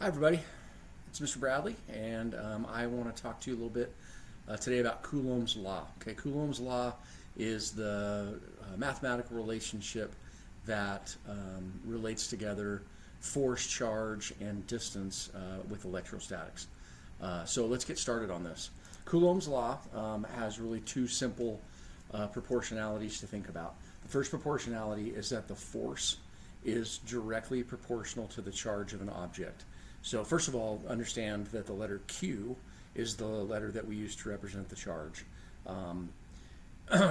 Hi, everybody. It's Mr. Bradley, and I want to talk to you a little bit today about Coulombs Law. Okay, Coulombs Law is the mathematical relationship that relates together force, charge, and distance with electrostatics. So let's get started on this. Coulombs Law has really two simple proportionalities to think about. The first proportionality is that the force is directly proportional to the charge of an object. So first of all, understand that the letter Q is the letter that we use to represent the charge.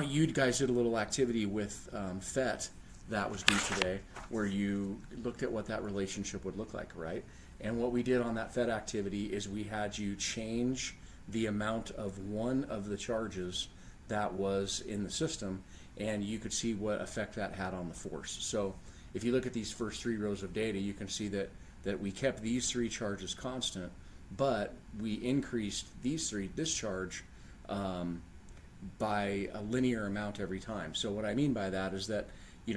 You guys did a little activity with FET that was due today where you looked at what that relationship would look like, right? And what we did on that FET activity is we had you change the amount of one of the charges that was in the system, and you could see what effect that had on the force. So if you look at these first three rows of data, you can see that we kept these three charges constant, but we increased this charge by a linear amount every time. So what I mean by that is that,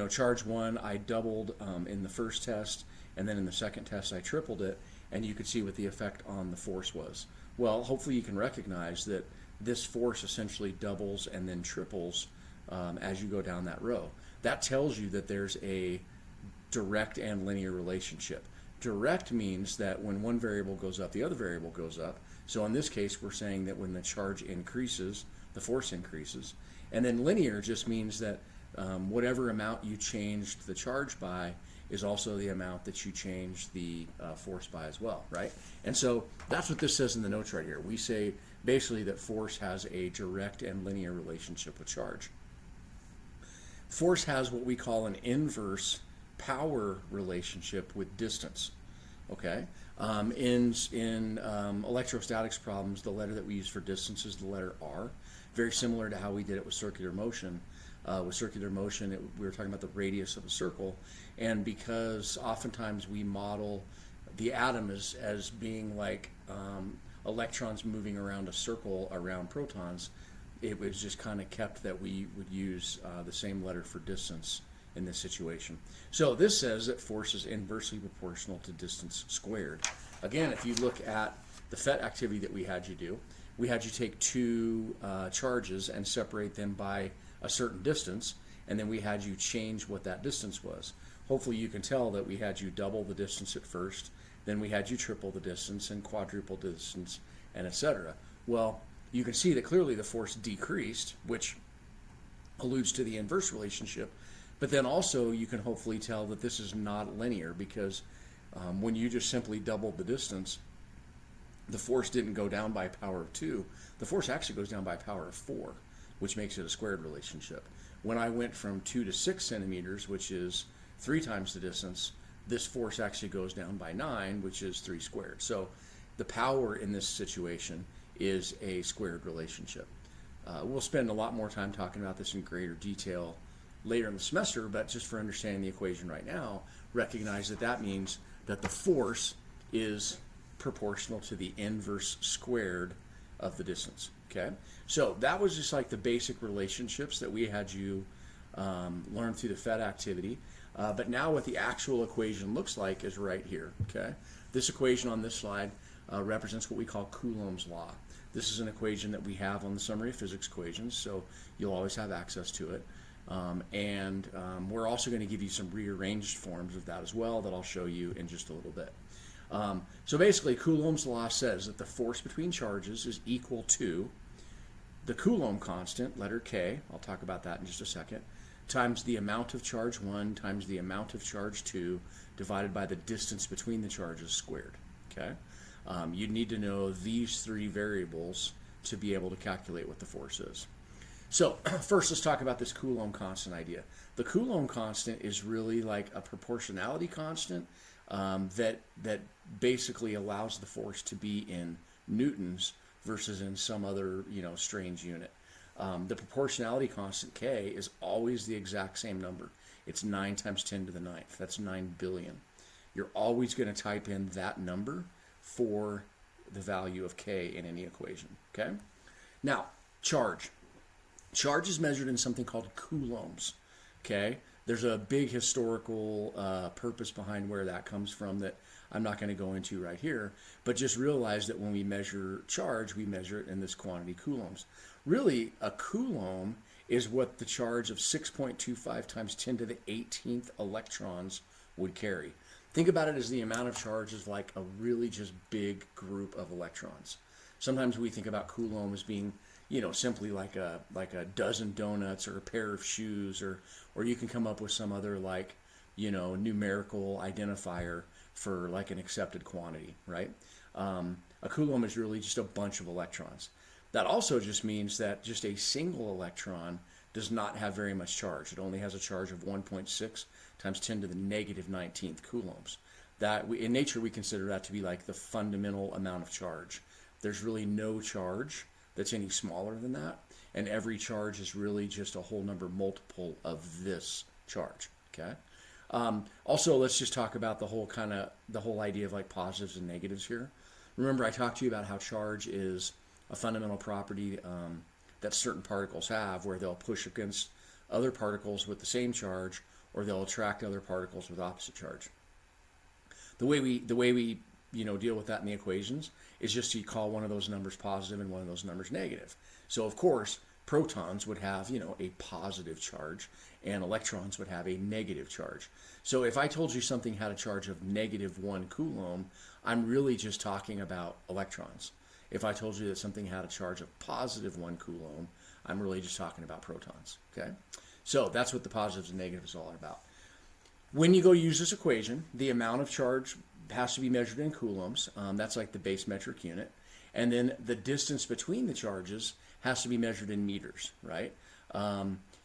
charge one, I doubled in the first test, and then in the second test, I tripled it, and you could see what the effect on the force was. Well, hopefully you can recognize that this force essentially doubles and then triples as you go down that row. That tells you that there's a direct and linear relationship. Direct means that when one variable goes up, the other variable goes up. So in this case, we're saying that when the charge increases, the force increases. And then linear just means that whatever amount you changed the charge by is also the amount that you change the force by as well, right? And so that's what this says in the notes right here. We say basically that force has a direct and linear relationship with charge. Force has what we call an inverse power relationship with distance. Okay, in electrostatics problems, the letter that we use for distance is the letter R. Very similar to how we did it with circular motion. With circular motion, we were talking about the radius of a circle, and because oftentimes we model the atom as being like electrons moving around a circle around protons, it was just kind of kept that we would use the same letter for distance in this situation. So this says that force is inversely proportional to distance squared. Again, if you look at the FET activity that we had you do, we had you take two charges and separate them by a certain distance, and then we had you change what that distance was. Hopefully you can tell that we had you double the distance at first, then we had you triple the distance and quadruple the distance, and etc. Well, you can see that clearly the force decreased, which alludes to the inverse relationship. But then also you can hopefully tell that this is not linear because when you just simply doubled the distance, the force didn't go down by power of 2. The force actually goes down by power of 4, which makes it a squared relationship. When I went from 2 to 6 centimeters, which is 3 times the distance, this force actually goes down by 9, which is 3 squared. So the power in this situation is a squared relationship. We'll spend a lot more time talking about this in greater detail later in the semester, but just for understanding the equation right now, recognize that that means that the force is proportional to the inverse squared of the distance. Okay, so that was just like the basic relationships that we had you learn through the FET activity. But now what the actual equation looks like is right here. Okay, this equation on this slide represents what we call Coulombs Law. This is an equation that we have on the summary of physics equations, so you'll always have access to it. We're also going to give you some rearranged forms of that as well that I'll show you in just a little bit. So basically, Coulomb's law says that the force between charges is equal to the Coulomb constant, letter K, I'll talk about that in just a second, times the amount of charge 1 times the amount of charge 2 divided by the distance between the charges squared. Okay, you need to know these three variables to be able to calculate what the force is. So first, let's talk about this Coulomb constant idea. The Coulomb constant is really like a proportionality constant that basically allows the force to be in newtons versus in some other strange unit. The proportionality constant K is always the exact same number. It's 9 times 10 to the 9th. That's 9 billion. You're always going to type in that number for the value of K in any equation. Okay. Now, charge. Charge is measured in something called coulombs. Okay, There's a big historical purpose behind where that comes from that I'm not going to go into right here, but just realize that when we measure charge, we measure it in this quantity coulombs. Really, a coulomb is what the charge of 6.25 times 10 to the 18th electrons would carry. Think about it as the amount of charge is like a really just big group of electrons. Sometimes we think about coulomb as being, simply like a dozen donuts or a pair of shoes, or you can come up with some other numerical identifier for like an accepted quantity, right? A coulomb is really just a bunch of electrons. That also just means that just a single electron does not have very much charge. It only has a charge of 1.6 times 10 to the negative 19th coulombs. In nature, we consider that to be like the fundamental amount of charge. There's really no charge that's any smaller than that, and every charge is really just a whole number multiple of this charge, okay? Also, let's just talk about the whole idea of like positives and negatives here. Remember, I talked to you about how charge is a fundamental property that certain particles have, where they'll push against other particles with the same charge, or they'll attract other particles with opposite charge. The way we deal with that in the equations is just to call one of those numbers positive and one of those numbers negative. So of course, protons would have a positive charge, and electrons would have a negative charge. So if I told you something had a charge of -1 coulomb, I'm really just talking about electrons. If I told you that something had a charge of +1 coulomb, I'm really just talking about protons, okay? So that's what the positives and negatives all are about. When you go use this equation, the amount of charge has to be measured in coulombs. That's like the base metric unit. And then the distance between the charges has to be measured in meters, right?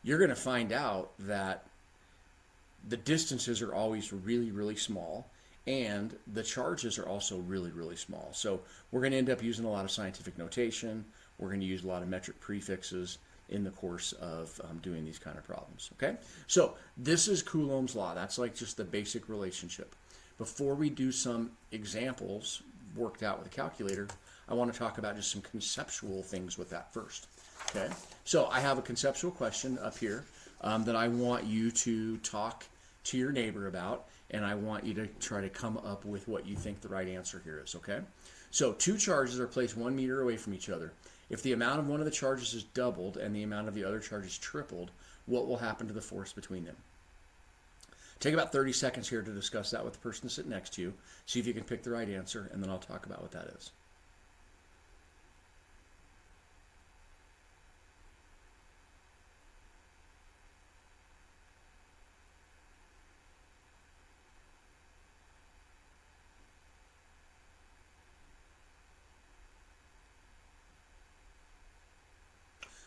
You're going to find out that the distances are always really, really small, and the charges are also really, really small. So we're going to end up using a lot of scientific notation. We're going to use a lot of metric prefixes in the course of doing these kind of problems, okay? So this is Coulombs Law. That's like just the basic relationship. Before we do some examples worked out with a calculator, I want to talk about just some conceptual things with that first, okay? So I have a conceptual question up here that I want you to talk to your neighbor about, and I want you to try to come up with what you think the right answer here is, okay? So two charges are placed 1 meter away from each other. If the amount of one of the charges is doubled and the amount of the other charge is tripled, what will happen to the force between them? Take about 30 seconds here to discuss that with the person sitting next to you. See if you can pick the right answer, and then I'll talk about what that is.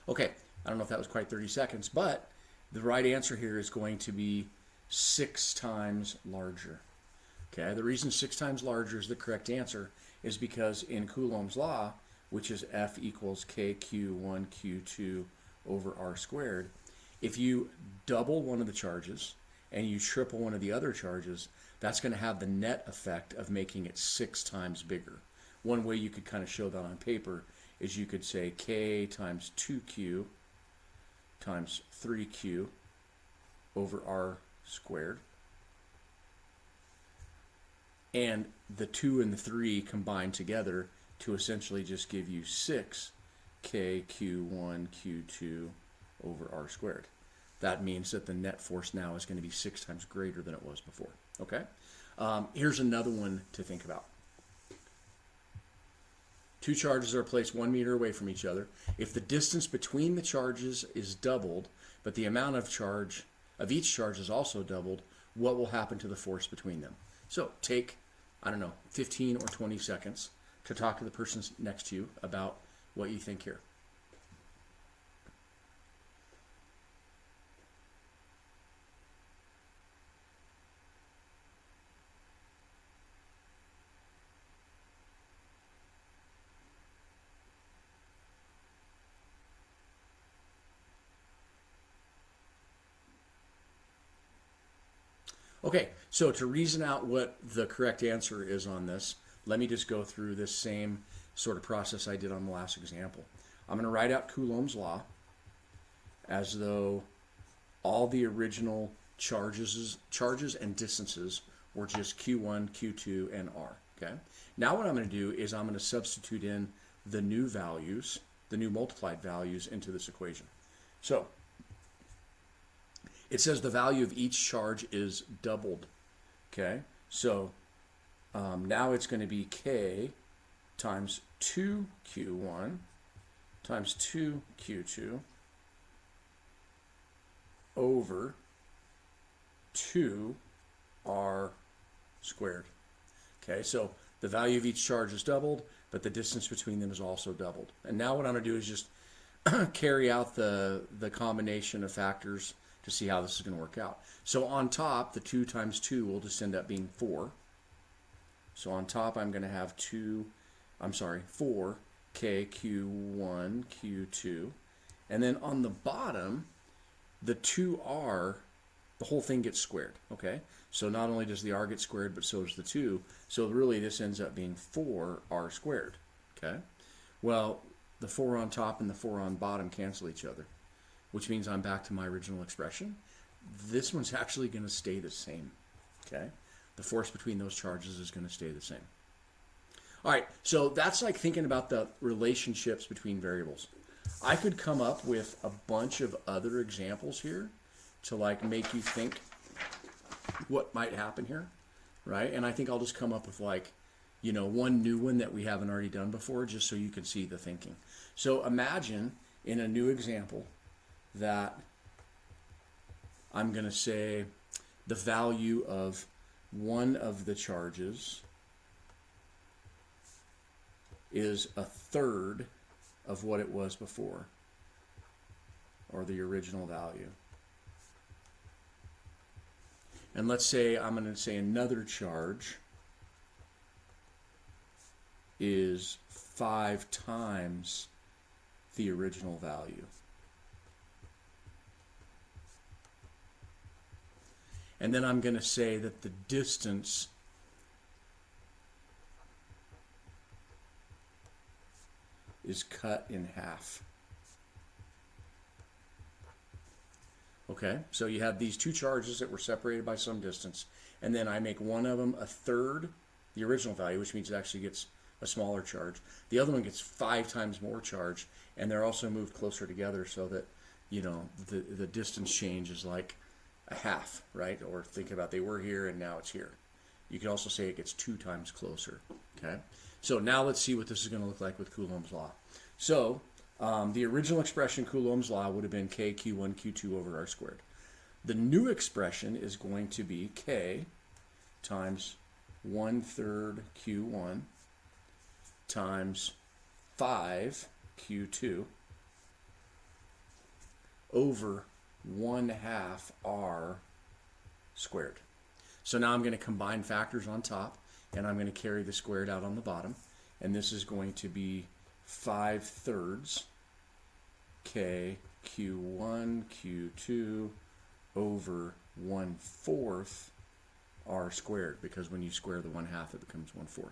Okay, I don't know if that was quite 30 seconds, but the right answer here is going to be 6 times larger. Okay, the reason 6 times larger is the correct answer is because in Coulomb's law, which is F equals KQ1Q2 over R squared, if you double one of the charges and you triple one of the other charges, that's going to have the net effect of making it 6 times bigger. One way you could kind of show that on paper is you could say K times 2Q times 3Q over R squared. And the 2 and the 3 combine together to essentially just give you 6KQ1Q2 over R squared. That means that the net force now is going to be 6 times greater than it was before. Okay? Here's another one to think about. Two charges are placed 1 meter away from each other. If the distance between the charges is doubled, but the amount of charge of each charge is also doubled, what will happen to the force between them? So take, 15 or 20 seconds to talk to the person next to you about what you think here. Okay, so to reason out what the correct answer is on this, let me just go through this same sort of process I did on the last example. I'm going to write out Coulomb's law as though all the original charges and distances were just Q1, Q2, and R. Okay. Now what I'm going to do is I'm going to substitute in the new values, the new multiplied values into this equation. So it says the value of each charge is doubled. Okay. So now it's going to be K times 2Q1 times 2Q2 over 2R squared. Okay, so the value of each charge is doubled, but the distance between them is also doubled. And now what I'm going to do is just carry out the combination of factors to see how this is going to work out. So on top, the 2 times 2 will just end up being 4. So on top, I'm going to have 4 KQ1, Q2. And then on the bottom, the 2R, the whole thing gets squared, okay? So not only does the R get squared, but so does the 2. So really this ends up being 4R squared, okay? Well, the 4 on top and the 4 on bottom cancel each other, which means I'm back to my original expression. This one's actually going to stay the same, okay? The force between those charges is going to stay the same. All right, so that's like thinking about the relationships between variables. I could come up with a bunch of other examples here to like make you think what might happen here, right? And I think I'll just come up with like, you know, one new one that we haven't already done before just so you can see the thinking. So imagine in a new example that I'm going to say the value of one of the charges is a third of what it was before, or the original value. And let's say I'm going to say another charge is 5 times the original value. And then I'm going to say that the distance is cut in half. Okay, so you have these two charges that were separated by some distance, and then I make one of them a third the original value, which means it actually gets a smaller charge. The other one gets 5 times more charge, and they're also moved closer together so that, you know, the distance change is like a half, right? Or think about they were here and now it's here. You could also say it gets 2 times closer, okay? So now let's see what this is going to look like with Coulombs Law. So the original expression, Coulombs Law, would have been K Q1 Q2 over R squared. The new expression is going to be K times 1/3 Q1 times 5 Q2 over 1/2 R squared. So now I'm going to combine factors on top, and I'm going to carry the squared out on the bottom, and this is going to be 5/3 K Q1 Q2 over 1/4 R squared, because when you square the 1/2 it becomes 1/4.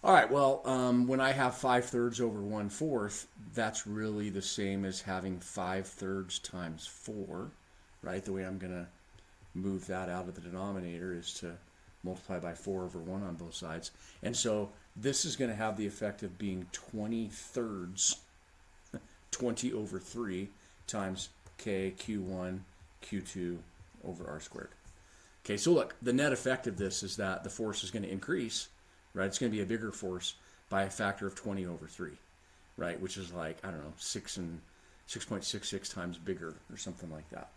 All right, well, when I have 5/3 over 1/4, that's really the same as having 5/3 times 4, right? The way I'm going to move that out of the denominator is to multiply by 4 over 1 on both sides. And so this is going to have the effect of being 20/3, 20 over 3 times K Q1 Q2 over R squared. Okay, so look, the net effect of this is that the force is going to increase, right? It's going to be a bigger force by a factor of 20 over 3, right? Which is like, I don't know, 6.66 times bigger or something like that.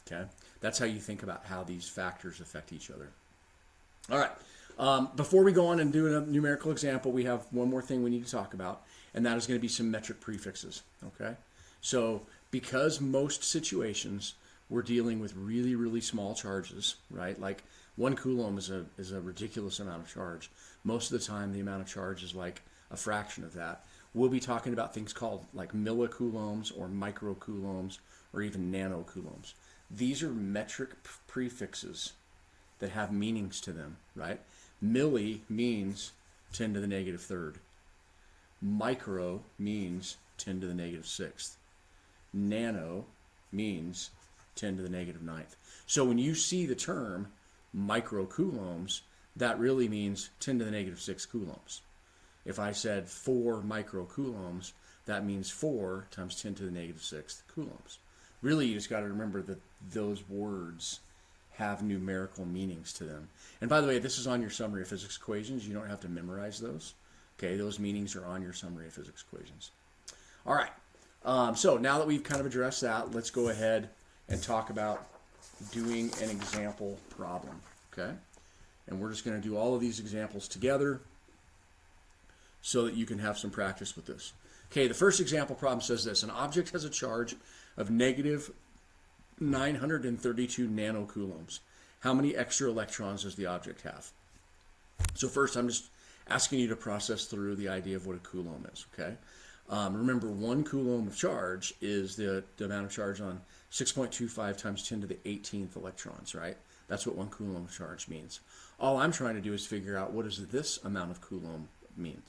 Okay, that's how you think about how these factors affect each other. All right, before we go on and do a numerical example, we have one more thing we need to talk about, and that is going to be some metric prefixes. Okay, so because most situations we're dealing with really, really small charges, right? Like 1 coulomb is a ridiculous amount of charge. Most of the time, the amount of charge is like a fraction of that. We'll be talking about things called like millicoulombs or microcoulombs or even nanocoulombs. These are metric prefixes that have meanings to them, right? Milli means 10 to the negative third. Micro means 10 to the negative sixth. nano means 10 to the negative ninth. So when you see the term microcoulombs, that really means 10 to the negative 6 coulombs. If I said 4 microcoulombs, that means 4 times 10 to the negative 6th coulombs. Really, you just got to remember that those words have numerical meanings to them. And by the way, this is on your summary of physics equations. You don't have to memorize those. Okay, those meanings are on your summary of physics equations. All right, so now that we've kind of addressed that, let's go ahead and talk about doing an example problem, okay? And we're just going to do all of these examples together so that you can have some practice with this. Okay, the first example problem says this: an object has a charge of negative 932 nanocoulombs. How many extra electrons does the object have? So first, I'm just asking you to process through the idea of what a coulomb is, okay? Remember, 1 coulomb of charge is the amount of charge on 6.25 times 10 to the 18th electrons, right? That's what 1 coulomb of charge means. All I'm trying to do is figure out what does this amount of coulomb mean.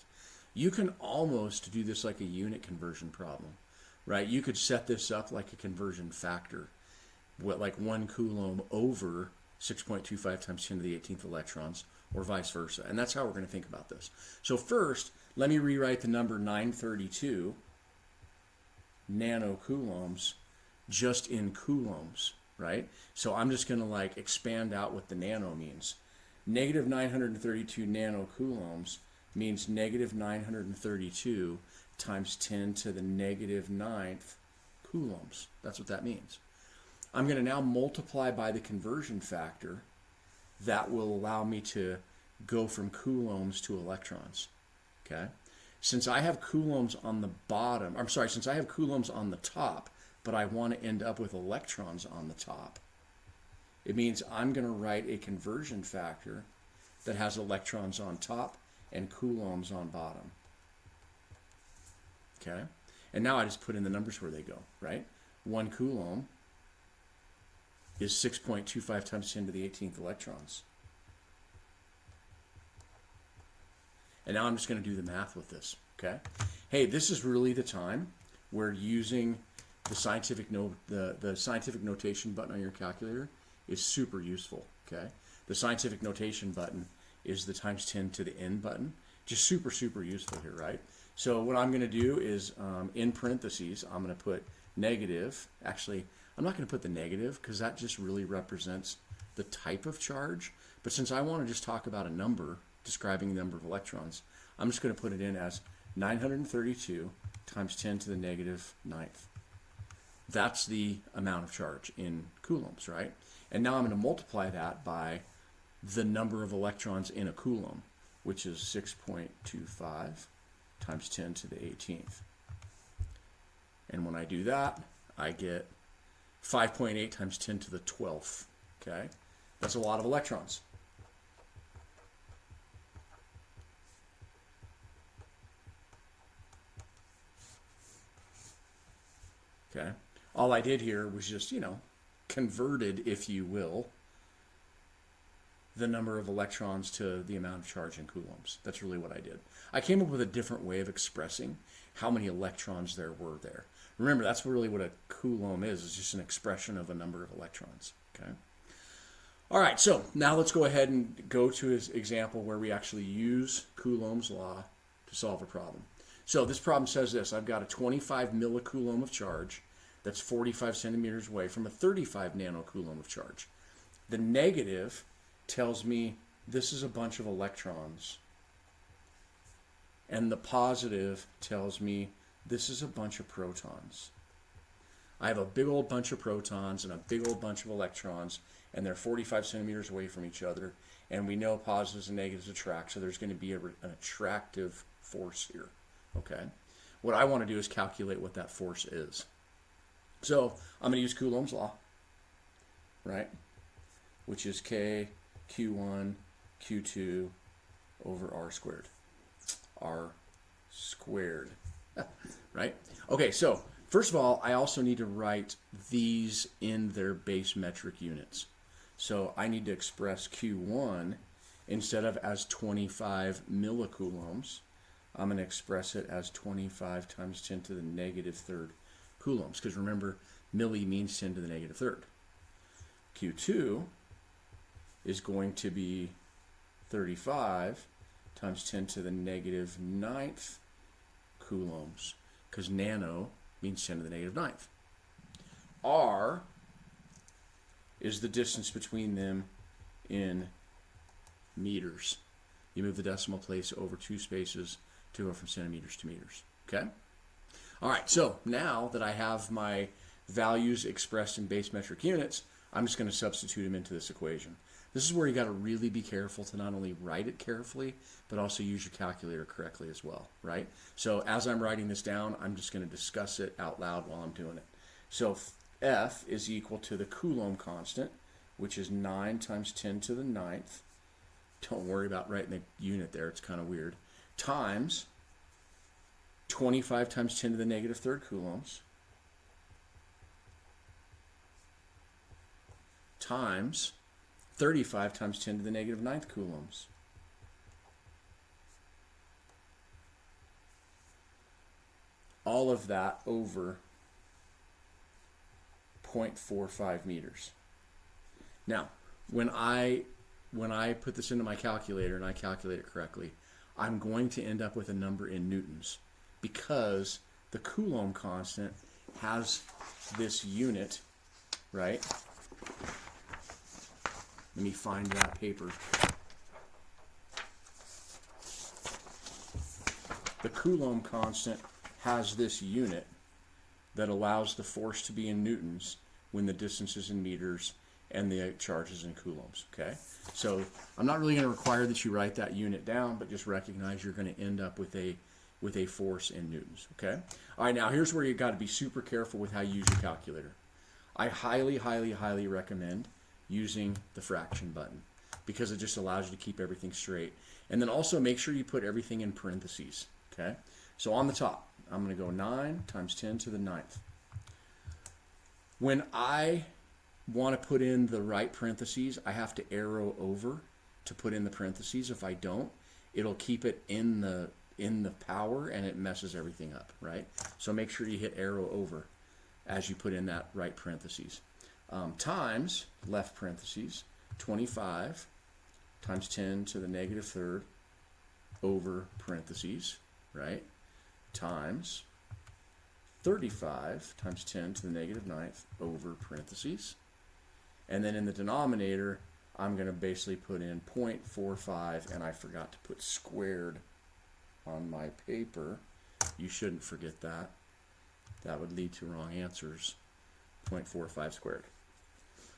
You can almost do this like a unit conversion problem, right? You could set this up like a conversion factor, like 1 coulomb over 6.25 times 10 to the 18th electrons, or vice versa. And that's how we're going to think about this. So first, let me rewrite the number 932 nanocoulombs just in coulombs, right? So I'm just going to like expand out what the nano means. Negative 932 nanocoulombs means negative 932 times 10 to the negative ninth coulombs. That's what that means. I'm going to now multiply by the conversion factor that will allow me to go from coulombs to electrons. Okay? Since I have coulombs on the bottom, since I have coulombs on the top, but I want to end up with electrons on the top, it means I'm going to write a conversion factor that has electrons on top and coulombs on bottom. Okay? And now I just put in the numbers where they go, right? 1 coulomb is 6.25 times 10 to the 18th electrons. And now I'm just going to do the math with this, okay? Hey, this is really the time where using the scientific notation button on your calculator is super useful, okay? The scientific notation button is the times 10 to the n button. Just super, super useful here, right? So what I'm going to do is in parentheses, I'm going to put negative. Actually, I'm not going to put the negative because that just really represents the type of charge. But since I want to just talk about a number describing the number of electrons, I'm just going to put it in as 932 times 10 to the negative ninth. That's the amount of charge in coulombs, right? And now I'm going to multiply that by the number of electrons in a coulomb, which is 6.25 times 10 to the 18th. And when I do that, I get 5.8 times 10 to the 12th, okay? That's a lot of electrons. Okay? All I did here was just, converted, if you will, the number of electrons to the amount of charge in coulombs. That's really what I did. I came up with a different way of expressing how many electrons there were there. Remember, that's really what a coulomb is. It's just an expression of a number of electrons. Okay. All right, so now let's go ahead and go to his example where we actually use Coulombs Law to solve a problem. So this problem says this: I've got a 25 millicoulomb of charge that's 45 centimeters away from a 35 nanocoulomb of charge. The negative tells me this is a bunch of electrons, and the positive tells me this is a bunch of protons. I have a big old bunch of protons and a big old bunch of electrons, and they're 45 centimeters away from each other, and we know positives and negatives attract, so there's going to be an attractive force here. Okay? What I want to do is calculate what that force is. So I'm going to use Coulombs Law, right? Which is K Q1 Q2 over R squared. R squared. Right? Okay, so first of all, I also need to write these in their base metric units. So I need to express Q1 instead of as 25 millicoulombs. I'm going to express it as 25 times 10 to the negative third coulombs, because remember, milli means 10 to the negative third. Q2 is going to be 35 times 10 to the negative ninth coulombs, because nano means 10 to the negative ninth. R is the distance between them in meters. You move the decimal place over 2 spaces to go from centimeters to meters. Okay? All right, so now that I have my values expressed in base metric units, I'm just going to substitute them into this equation. This is where you got to really be careful to not only write it carefully, but also use your calculator correctly as well, right? So as I'm writing this down, I'm just going to discuss it out loud while I'm doing it. So F is equal to the Coulomb constant, which is 9 times 10 to the ninth. Don't worry about writing the unit there, it's kind of weird. Times 25 times 10 to the negative third coulombs. Times 35 times 10 to the negative ninth coulombs. All of that over 0.45 meters. Now, when I put this into my calculator and I calculate it correctly, I'm going to end up with a number in newtons, because the Coulomb constant has this unit, right? Let me find that paper. The Coulomb constant has this unit that allows the force to be in newtons when the distance is in meters and the charge is in coulombs, okay? So I'm not really going to require that you write that unit down, but just recognize you're going to end up with a force in newtons, okay? All right, now here's where you got to be super careful with how you use your calculator. I highly, highly, highly recommend using the fraction button, because it just allows you to keep everything straight. And then also make sure you put everything in parentheses, okay? So on the top, I'm going to go 9 times 10 to the ninth. When I want to put in the right parentheses, I have to arrow over to put in the parentheses. If I don't, it'll keep it in the power and it messes everything up, right? So make sure you hit arrow over as you put in that right parentheses. Times, left parentheses, 25 times 10 to the negative third over parentheses, right? Times 35 times 10 to the negative ninth over parentheses. And then in the denominator, I'm going to basically put in 0.45, and I forgot to put squared on my paper. You shouldn't forget that. That would lead to wrong answers. 0.45 squared.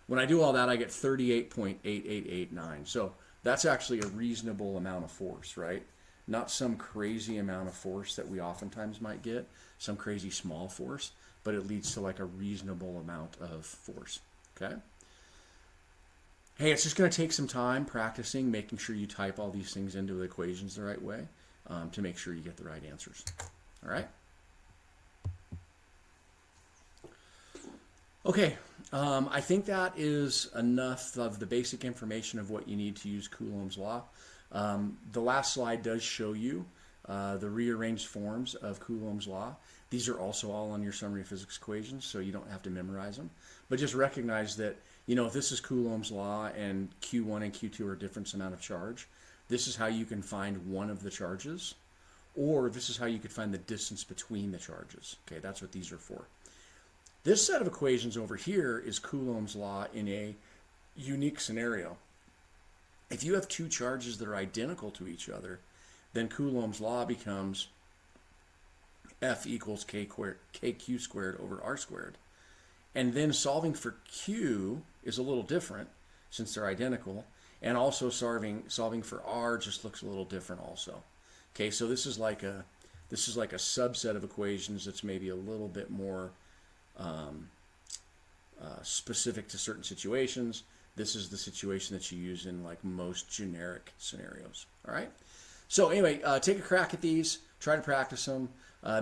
When I do all that, I get 38.8889. So that's actually a reasonable amount of force, right? Not some crazy amount of force that we oftentimes might get, some crazy small force, but it leads to like a reasonable amount of force, okay? Hey, it's just going to take some time practicing, making sure you type all these things into the equations the right way to make sure you get the right answers, all right? Okay, I think that is enough of the basic information of what you need to use Coulombs Law. The last slide does show you the rearranged forms of Coulombs Law. These are also all on your summary of physics equations, so you don't have to memorize them. But just recognize that, you know, if this is Coulombs Law and Q1 and Q2 are a different amount of charge, this is how you can find one of the charges, or this is how you could find the distance between the charges. Okay, that's what these are for. This set of equations over here is Coulombs Law in a unique scenario. If you have two charges that are identical to each other, then Coulombs Law becomes F equals KQ squared over R squared. And then solving for Q is a little different since they're identical, and also solving for R just looks a little different also. Okay, so this is like a subset of equations that's maybe a little bit more specific to certain situations. This is the situation that you use in like most generic scenarios. All right. So anyway, take a crack at these. Try to practice them.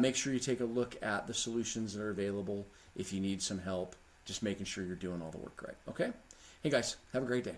Make sure you take a look at the solutions that are available if you need some help. Just making sure you're doing all the work right. Okay. Hey guys, have a great day.